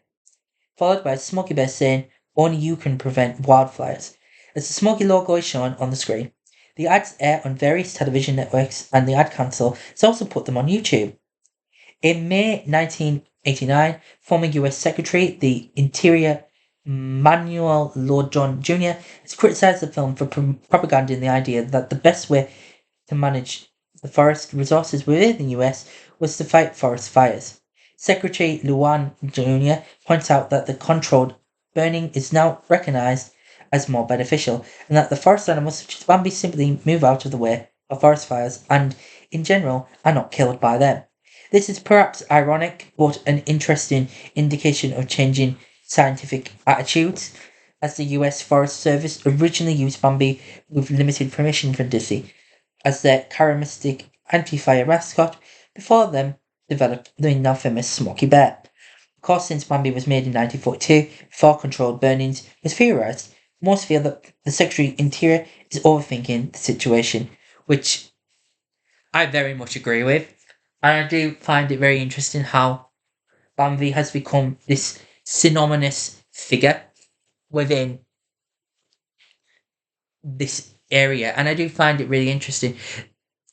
Followed by Smokey Bear saying, "Only you can prevent wildfires." As the Smokey logo is shown on the screen, the ads air on various television networks, and the Ad Council has also put them on YouTube. In May 1989, former US Secretary the Interior Manuel Lord John Jr. has criticized the film for propaganding the idea that the best way to manage the forest resources within the US was to fight forest fires. Secretary Luan Jr. points out that the controlled burning is now recognized as more beneficial, and that the forest animals such as Bambi simply move out of the way of forest fires and, in general, are not killed by them. This is perhaps ironic, but an interesting indication of changing scientific attitudes, as the US Forest Service originally used Bambi with limited permission from Disney as their charismatic anti-fire mascot, before them developed the now famous Smokey Bear. Of course, since Bambi was made in 1942, before controlled burnings was theorised, most feel that the Secretary of Interior is overthinking the situation, which I very much agree with. And I do find it very interesting how Bambi has become this synonymous figure within this area, and I do find it really interesting.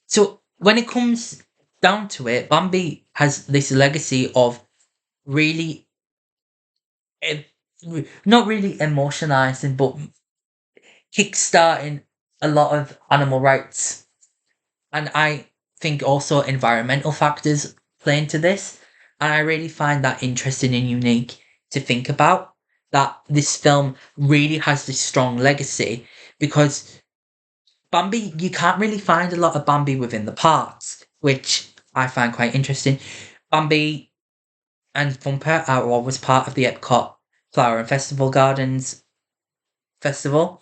So when it comes down to it, Bambi has this legacy of really, eh, not really emotionalizing, but kickstarting a lot of animal rights, and I think also environmental factors play into this, and I really find that interesting and unique to think about. That this film really has this strong legacy because Bambi, you can't really find a lot of Bambi within the parks, which I find quite interesting. Bambi and Thumper are always part of the Epcot Flower and Festival Gardens festival.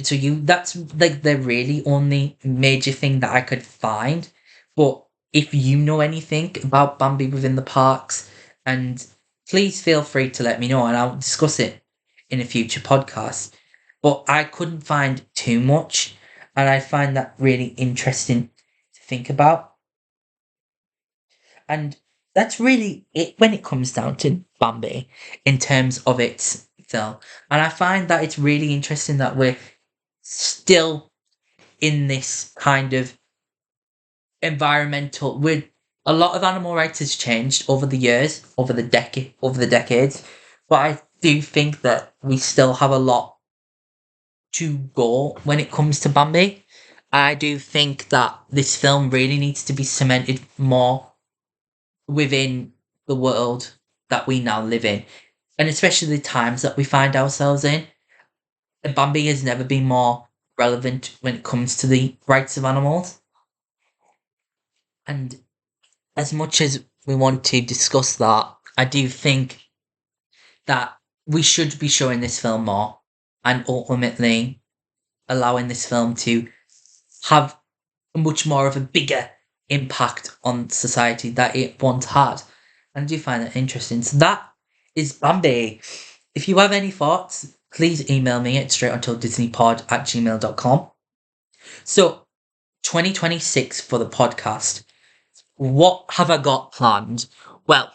So that's like the really only major thing that I could find. But if you know anything about Bambi within the parks, and please feel free to let me know, and I'll discuss it in a future podcast. But I couldn't find too much, and I find that really interesting to think about. And that's really it when it comes down to Bambi in terms of its film. And I find that it's really interesting that we're still in this kind of environmental with a lot of animal rights has changed over the years, over the decades. But I do think that we still have a lot to go when it comes to Bambi. I do think that this film really needs to be cemented more within the world that we now live in, and especially the times that we find ourselves in. And Bambi has never been more relevant when it comes to the rights of animals. And as much as we want to discuss that, I do think that we should be showing this film more and ultimately allowing this film to have much more of a bigger impact on society that it once had. And I do find that interesting. So that is Bambi. If you have any thoughts, please email me at straightontildisneypod@gmail.com. So 2026 for the podcast. What have I got planned? Well,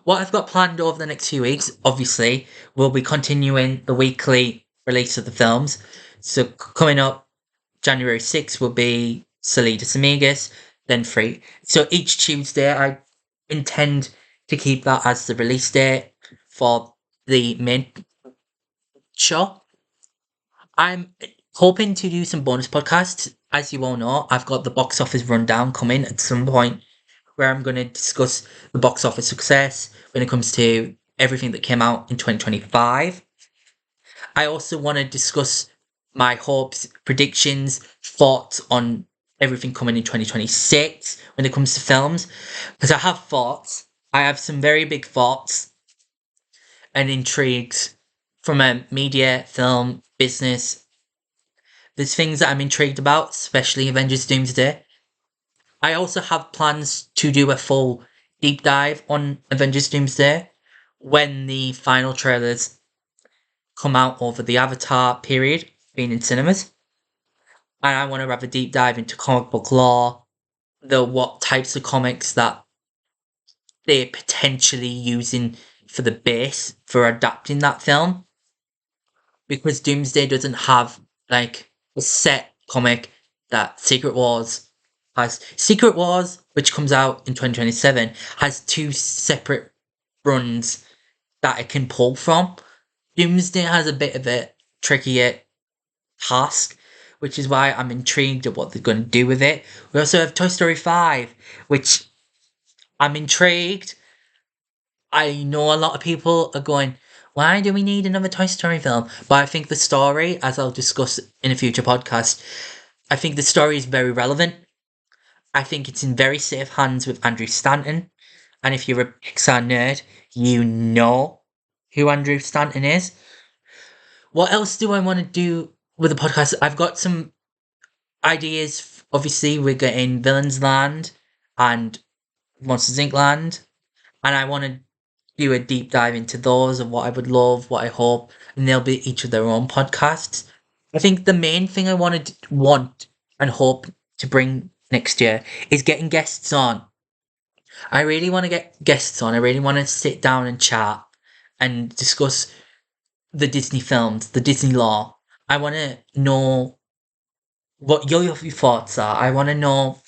what I've got planned over the next few weeks, obviously, we'll be continuing the weekly release of the films. So coming up, January 6th will be Salidas Amigas, then 3. So each Tuesday, I intend to keep that as the release date for the main show. I'm hoping to do some bonus podcasts. As you all know, I've got the box office rundown coming at some point where I'm going to discuss the box office success when it comes to everything that came out in 2025. I also want to discuss my hopes, predictions, thoughts on everything coming in 2026 when it comes to films. Because I have thoughts. I have some very big thoughts and intrigues from a media, film, business. There's things that I'm intrigued about, especially Avengers Doomsday. I also have plans to do a full deep dive on Avengers Doomsday when the final trailers come out over the Avatar period being in cinemas. And I want to have a deep dive into comic book lore, what types of comics that they're potentially using for the base for adapting that film. Because Doomsday doesn't have like a set comic that Secret Wars has. Secret Wars, which comes out in 2027, has 2 separate runs that it can pull from. Doomsday has a bit of a trickier task, which is why I'm intrigued at what they're going to do with it. We also have Toy Story 5, which I'm intrigued. I know a lot of people are going, why do we need another Toy Story film? But I think the story, as I'll discuss in a future podcast, I think the story is very relevant. I think it's in very safe hands with Andrew Stanton. And if you're a Pixar nerd, you know who Andrew Stanton is. What else do I want to do with the podcast? I've got some ideas. Obviously, we're getting Villains Land and Monsters Inc. Land. And I want to do a deep dive into those and what I would love, what I hope. And they'll be each of their own podcasts. I think the main thing I want and hope to bring next year is getting guests on. I really want to get guests on. I really want to sit down and chat and discuss the Disney films, the Disney lore. I want to know what your thoughts are. I want to know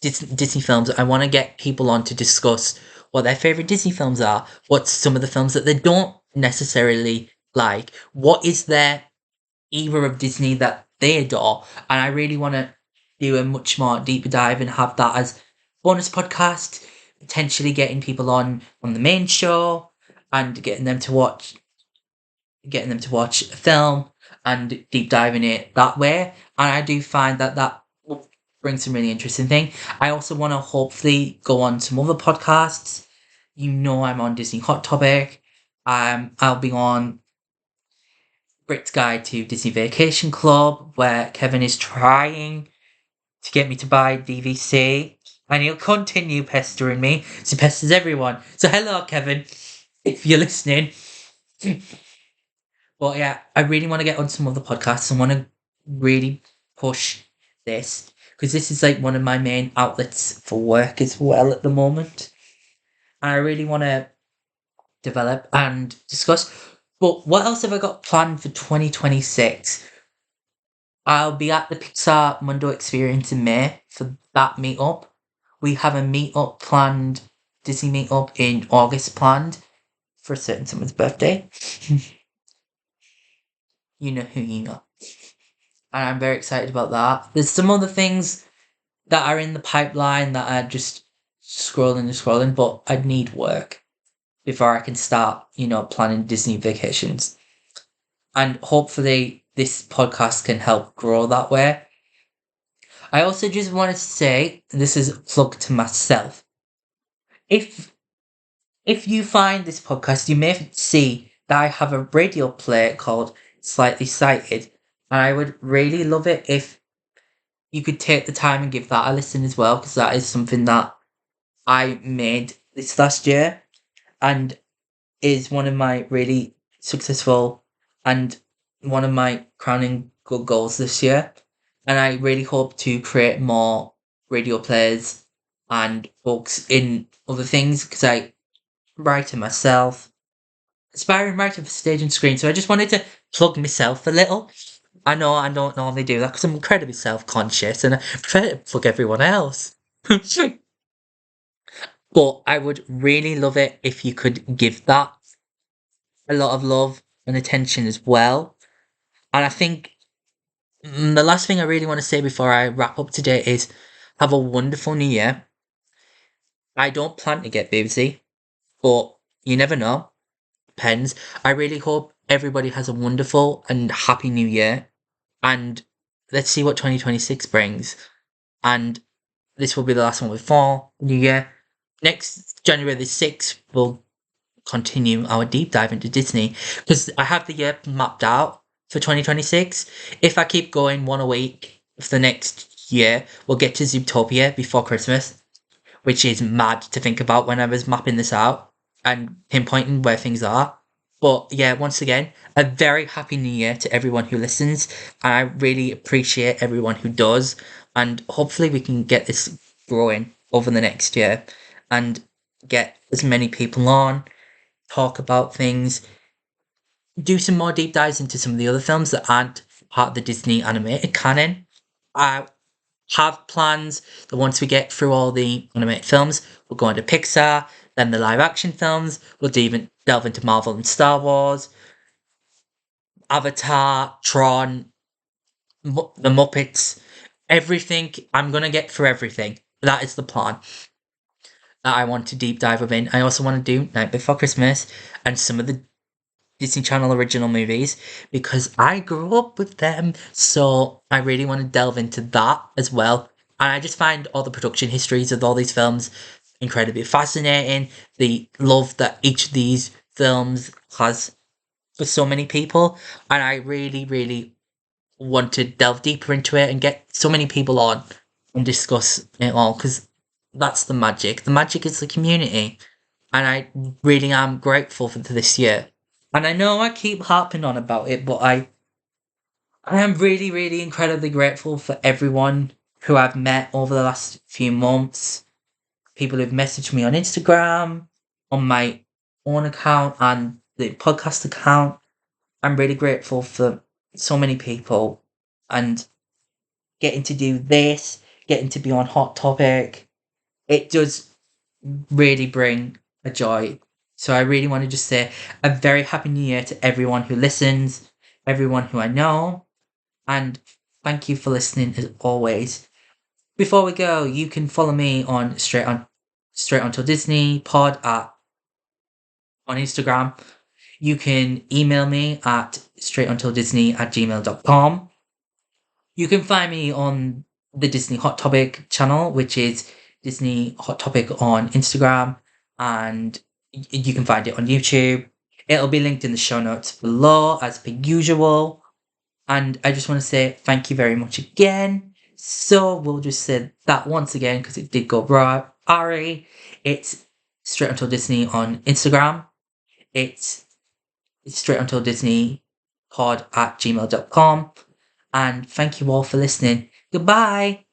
Disney films. I want to get people on to discuss what their favourite Disney films are. What's some of the films that they don't necessarily like. What is their era of Disney that they adore. And I really want to do a much more deeper dive and have that as bonus podcast, potentially getting people on the main show and getting them to watch a film and deep diving it that way. And I do find that will bring some really interesting thing. I also want to hopefully go on some other podcasts. You know, I'm on Disney Hot Topic. I'll be on Brit's Guide to Disney Vacation Club, where Kevin is trying to get me to buy DVC, and he'll continue pestering me. So he pesters everyone. So hello, Kevin, if you're listening. But yeah, I really want to get on some other podcasts and want to really push this because this is like one of my main outlets for work as well at the moment. And I really want to develop and discuss. But what else have I got planned for 2026? I'll be at the Pixar Mundo Experience in May for that meetup. We have a meetup planned, Disney meetup in August planned for a certain someone's birthday. you know who you know. And I'm very excited about that. There's some other things that are in the pipeline that are just scrolling and scrolling, but I'd need work before I can start, planning Disney vacations. And hopefully this podcast can help grow that way. I also just wanted to say, this is a plug to myself. If you find this podcast, you may see that I have a radio play called Slightly Sighted, and I would really love it if you could take the time and give that a listen as well, because that is something that I made this last year and is one of my really successful and one of my crowning good goals this year. And I really hope to create more radio plays and books in other things because I write it myself, aspiring writer for stage and screen. So I just wanted to plug myself a little. I know I don't normally do that because I'm incredibly self-conscious and I prefer to plug everyone else. But I would really love it if you could give that a lot of love and attention as well. And I think the last thing I really want to say before I wrap up today is have a wonderful new year. I don't plan to get busy, but you never know. Depends. I really hope everybody has a wonderful and happy new year. And let's see what 2026 brings. And this will be the last one before New Year. Next January the 6th, we'll continue our deep dive into Disney because I have the year mapped out for 2026. If I keep going one a week for the next year, we'll get to Zootopia before Christmas, which is mad to think about when I was mapping this out and pinpointing where things are. But yeah, once again, a very happy new year to everyone who listens. And I really appreciate everyone who does. And hopefully we can get this growing over the next year and get as many people on, talk about things, do some more deep dives into some of the other films that aren't part of the Disney animated canon. I have plans that once we get through all the animated films, we'll go into Pixar, then the live action films, we'll delve into Marvel and Star Wars, Avatar, Tron, the Muppets, everything. I'm going to get through everything. That is the plan that I want to deep dive within. I also want to do Night Before Christmas and some of the Disney Channel original movies because I grew up with them. So I really want to delve into that as well. And I just find all the production histories of all these films incredibly fascinating. The love that each of these films has for so many people. And I really, really want to delve deeper into it and get so many people on and discuss it all because that's the magic. The magic is the community. And I really am grateful for this year. And I know I keep harping on about it, but I am really, really incredibly grateful for everyone who I've met over the last few months. People who've messaged me on Instagram, on my own account, and the podcast account. I'm really grateful for so many people and getting to do this, getting to be on Hot Topic. It does really bring a joy. So I really want to just say a very happy new year to everyone who listens, everyone who I know, and thank you for listening as always. Before we go, you can follow me on Straightontildisneypod on Instagram. You can email me at straightontildisney@gmail.com. You can find me on the Disney Hot Topic channel, which is Disney Hot Topic on Instagram, and you can find it on YouTube. It'll be linked in the show notes below, as per usual. And I just want to say thank you very much again. So we'll just say that once again, because it did go right. Ari, it's Straight Until Disney on Instagram. It's Straight Until Disney pod@gmail.com. And thank you all for listening. Goodbye.